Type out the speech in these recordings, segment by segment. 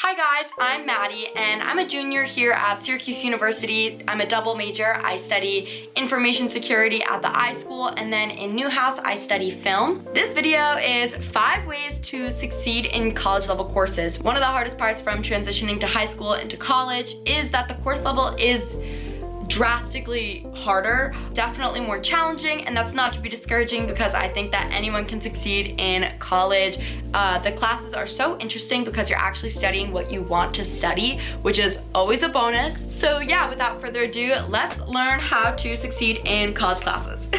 Hi guys, I'm Maddie and I'm a junior here at Syracuse University. I'm a double major. I study information security at the iSchool, and then in Newhouse I study film. This video is 5 ways to succeed in college level courses. One of the hardest parts from transitioning to high school into college is that the course level is drastically harder, definitely more challenging, and that's not to be discouraging because I think that anyone can succeed in college. The classes are so interesting because you're actually studying what you want to study, which is always a bonus. So yeah, without further ado, let's learn how to succeed in college classes.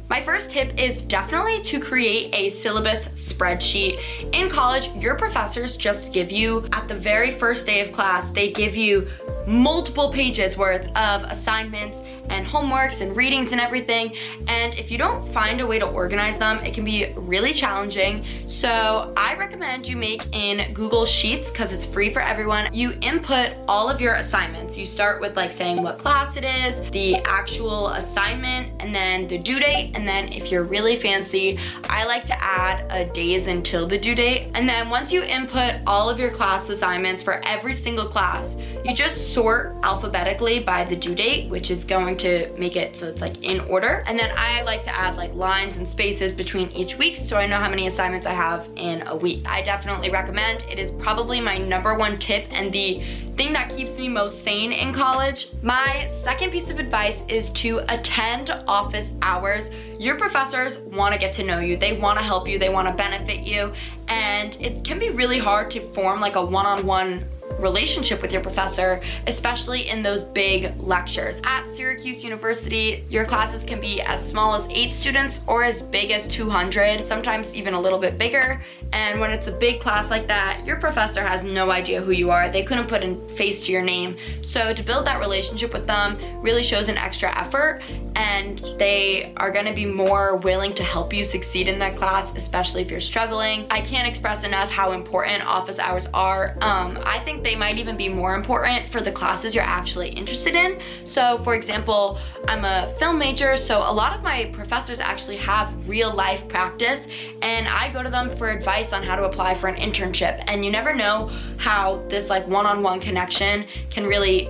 My first tip is definitely to create a syllabus spreadsheet. In college, your professors just give you, at the very first day of class, they give you multiple pages worth of assignments and homeworks and readings and everything, and if you don't find a way to organize them, it can be really challenging. So I recommend you make in Google Sheets because it's free for everyone. You input all of your assignments. You start with like saying what class it is, the actual assignment, and then the due date, and then if you're really fancy, I like to add a days until the due date. And then once you input all of your class assignments for every single class, you just sort alphabetically by the due date, which is going to make it so it's like in order. And then I like to add like lines and spaces between each week so I know how many assignments I have in a week. I definitely recommend. It is probably my #1 tip and the thing that keeps me most sane in college. My second piece of advice is to attend office hours. Your professors want to get to know you. They want to help you. They want to benefit you. And it can be really hard to form like a one-on-one relationship with your professor, especially in those big lectures. At Syracuse University, your classes can be as small as 8 students or as big as 200, sometimes even a little bit bigger. And when it's a big class like that, your professor has no idea who you are. They couldn't put a face to your name. So to build that relationship with them really shows an extra effort, and they are going to be more willing to help you succeed in that class, especially if you're struggling. I can't express enough how important office hours are. I think they might even be more important for the classes you're actually interested in. So for example, I'm a film major, so a lot of my professors actually have real life practice, and I go to them for advice on how to apply for an internship. And you never know how this like one-on-one connection can really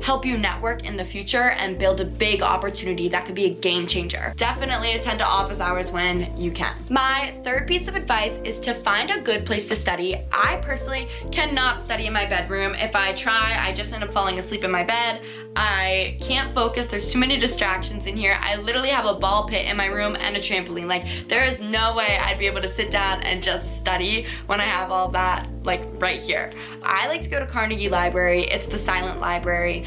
help you network in the future and build a big opportunity that could be a game changer. Definitely attend to office hours when you can. My third piece of advice is to find a good place to study. I personally cannot study in my bedroom. If I try, I just end up falling asleep in my bed. I can't focus. There's too many distractions in here. I literally have a ball pit in my room and a trampoline. Like, there is no way I'd be able to sit down and just study when I have all that like right here. I like to go to Carnegie Library. It's the silent library.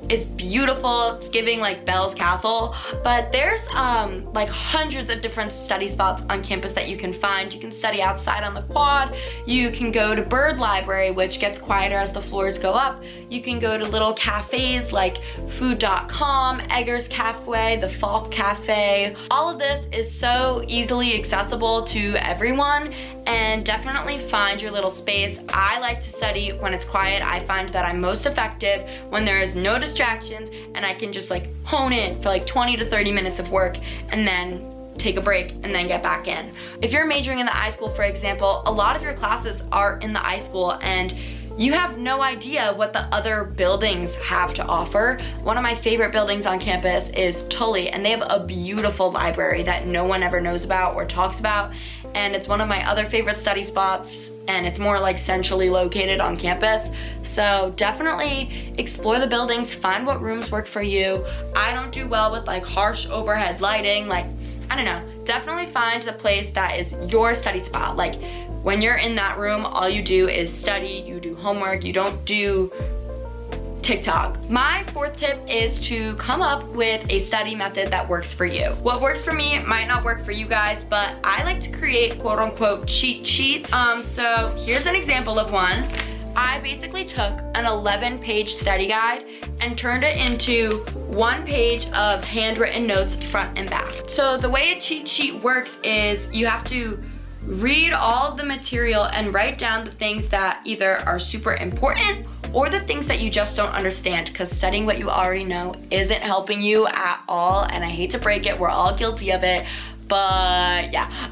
It's beautiful. It's giving like Bell's Castle, but there's like hundreds of different study spots on campus that you can find. You can study outside on the quad. You can go to Bird Library, which gets quieter as the floors go up. You can go to little cafes like food.com, Egger's Cafe, the Falk Cafe. All of this is so easily accessible to everyone, and definitely find your little space. I like to study when it's quiet. I find that I'm most effective when there is no distractions and I can just like hone in for like 20 to 30 minutes of work and then take a break and then get back in. If you're majoring in the iSchool, for example, a lot of your classes are in the iSchool and you have no idea what the other buildings have to offer. One of my favorite buildings on campus is Tully, and they have a beautiful library that no one ever knows about or talks about, and it's one of my other favorite study spots, and it's more like centrally located on campus. So definitely explore the buildings, find what rooms work for you. I don't do well with like harsh overhead lighting, like, I don't know. Definitely find the place that is your study spot. Like, when you're in that room, all you do is study, you do homework, you don't do TikTok. My fourth tip is to come up with a study method that works for you. What works for me might not work for you guys, but I like to create quote unquote cheat sheets. So here's an example of one. I basically took an 11-page study guide and turned it into 1 page of handwritten notes front and back. So the way a cheat sheet works is you have to read all of the material and write down the things that either are super important or the things that you just don't understand, because studying what you already know isn't helping you at all, and I hate to break it, we're all guilty of it, But yeah,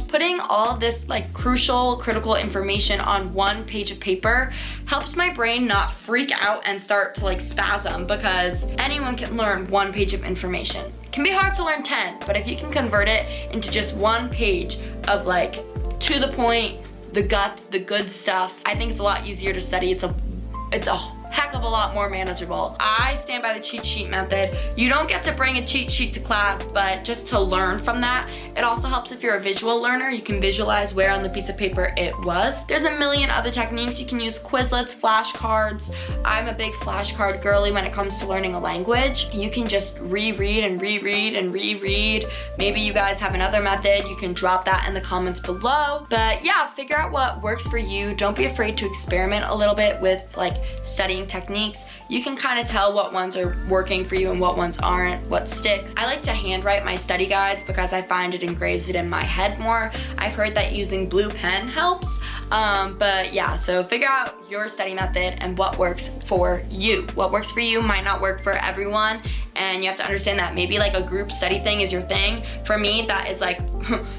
putting all of this like crucial, critical information on one page of paper helps my brain not freak out and start to like spasm, because anyone can learn one page of information. It can be hard to learn 10, but if you can convert it into just one page of like to the point, the guts, the good stuff, I think it's a lot easier to study. It's a heck of a lot more manageable. I stand by the cheat sheet method. You don't get to bring a cheat sheet to class, but just to learn from that. It also helps if you're a visual learner. You can visualize where on the piece of paper it was. There's a million other techniques. You can use Quizlets, flashcards. I'm a big flashcard girly when it comes to learning a language. You can just reread and reread and reread. Maybe you guys have another method. You can drop that in the comments below. But yeah, figure out what works for you. Don't be afraid to experiment a little bit with like studying techniques. You can kind of tell what ones are working for you and what ones aren't, what sticks. I like to handwrite my study guides because I find it engraves it in my head more. I've heard that using blue pen helps. But yeah, so figure out your study method and what works for you. What works for you might not work for everyone, and you have to understand that maybe like a group study thing is your thing. For me, that is like,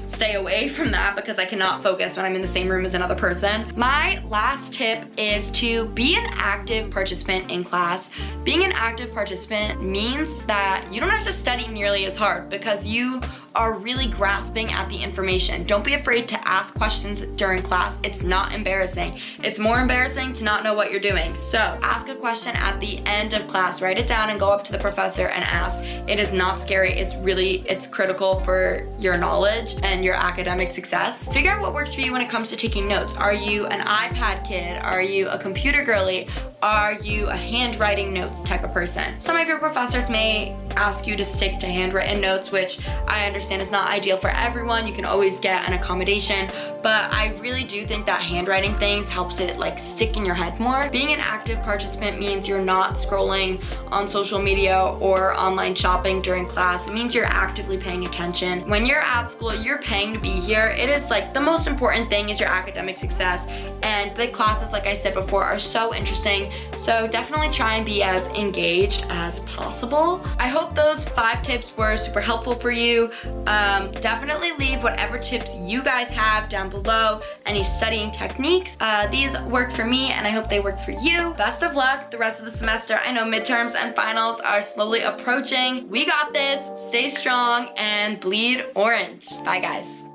stay away from that because I cannot focus when I'm in the same room as another person. My last tip is to be an active participant in class. Being an active participant means that you don't have to study nearly as hard because you are really grasping at the information. Don't be afraid to ask questions during class. It's not embarrassing. It's more embarrassing to not know what you're doing. So ask a question at the end of class, write it down and go up to the professor and ask. It is not scary. It's critical for your knowledge and your academic success. Figure out what works for you when it comes to taking notes. Are you an iPad kid? Are you a computer girly? Are you a handwriting notes type of person? Some of your professors may ask you to stick to handwritten notes, which I understand is not ideal for everyone. You can always get an accommodation, but I really do think that handwriting things helps it like stick in your head more. Being an active participant means you're not scrolling on social media or online shopping during class. It means you're actively paying attention. When you're at school, you're paying to be here. It is like the most important thing is your academic success, and the classes, like I said before, are so interesting. So definitely try and be as engaged as possible. I hope those 5 tips were super helpful for you. Definitely leave whatever tips you guys have down below, any studying techniques. These work for me and I hope they work for you. Best of luck the rest of the semester. I know midterms and finals are slowly approaching. We got this. Stay strong and bleed orange. Bye guys.